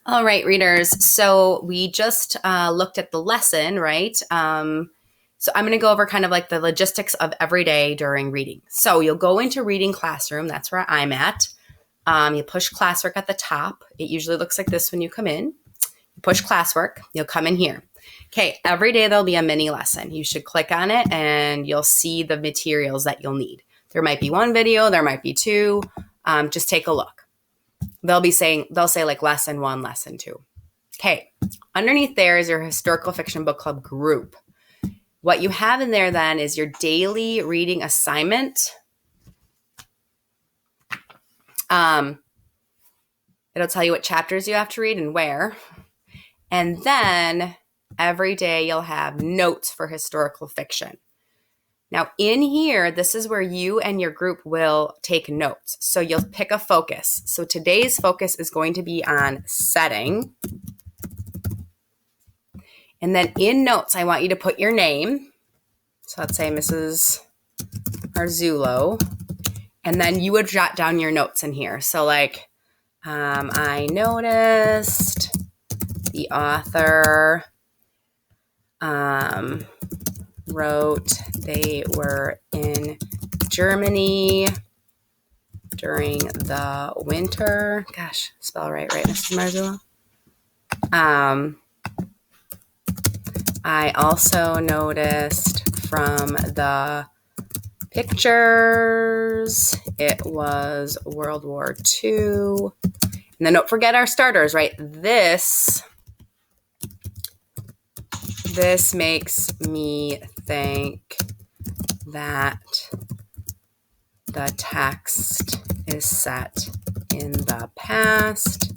All right, readers. So we just looked at the lesson, right? So I'm going to go over kind of like the logistics of every day during reading. So you'll go into reading classroom. That's where I'm at. You push classwork at the top. It usually looks like this when you come in. You push classwork. You'll come in here. Okay, every day there'll be a mini lesson. You should click on it and you'll see the materials that you'll need. There might be one video. There might be two. Just take a look. They'll say like lesson one, lesson two. Okay, underneath there is your historical fiction book club group. What you have in there then is your daily reading assignment. It'll tell you what chapters you have to read and where. And then every day you'll have notes for historical fiction. Now in here, this is where you and your group will take notes. So you'll pick a focus. So today's focus is going to be on setting. And then in notes, I want you to put your name. So let's say Mrs. Arzulo. And then you would jot down your notes in here. So like, I noticed the author wrote they were in Germany during the winter. Gosh, spell right, Mrs. Marzullo. I also noticed from the pictures it was World War II. And then don't forget our starters, right? This makes me think that the text is set in the past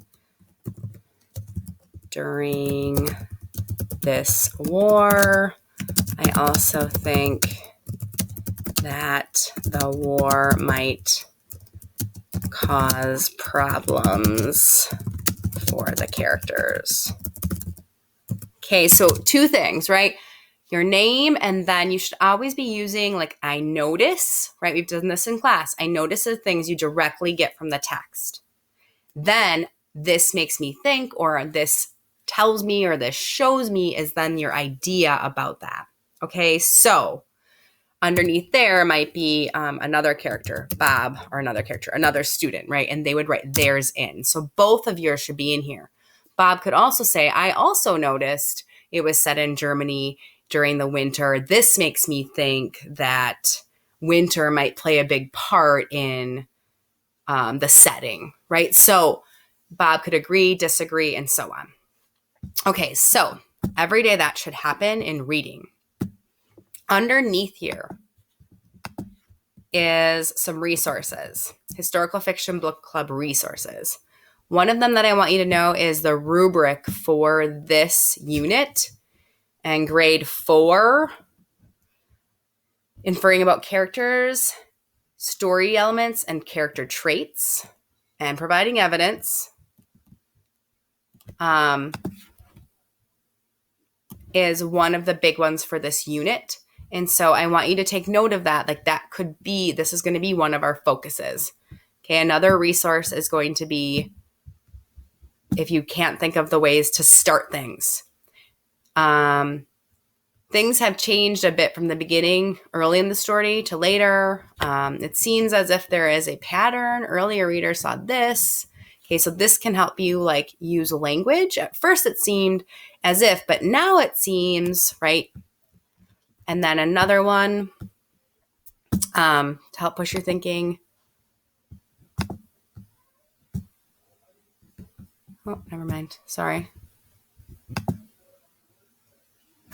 during this war. I also think that the war might cause problems for the characters. Okay, so two things, right? Your name, and then you should always be using like I notice, right? We've done this in class. I notice the things you directly get from the text. Then this makes me think, or this tells me, or this shows me is then your idea about that. Okay, so underneath there might be another character, Bob, or another student, right? And they would write theirs in. So both of yours should be in here. Bob could also say, I also noticed it was set in Germany during the winter. This makes me think that winter might play a big part in the setting, right? So Bob could agree, disagree, and so on. Okay, so every day that should happen in reading. Underneath here is some resources, historical fiction book club resources. One of them that I want you to know is the rubric for this unit and grade 4, inferring about characters, story elements, and character traits, and providing evidence. Is one of the big ones for this unit. And so I want you to take note of that. Like this is going to be one of our focuses. Okay, another resource is going to be if you can't think of the ways to start things. Things have changed a bit from the beginning, early in the story to later. It seems as if there is a pattern. Earlier readers saw this. Okay, so this can help you like use language. At first it seemed as if, but now it seems, right? And then another one to help push your thinking. Oh, never mind. Sorry.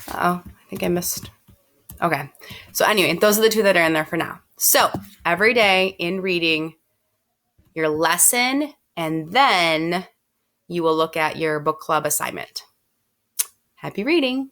I think I missed. Okay. So anyway, those are the two that are in there for now. So every day in reading your lesson, and then you will look at your book club assignment. Happy reading.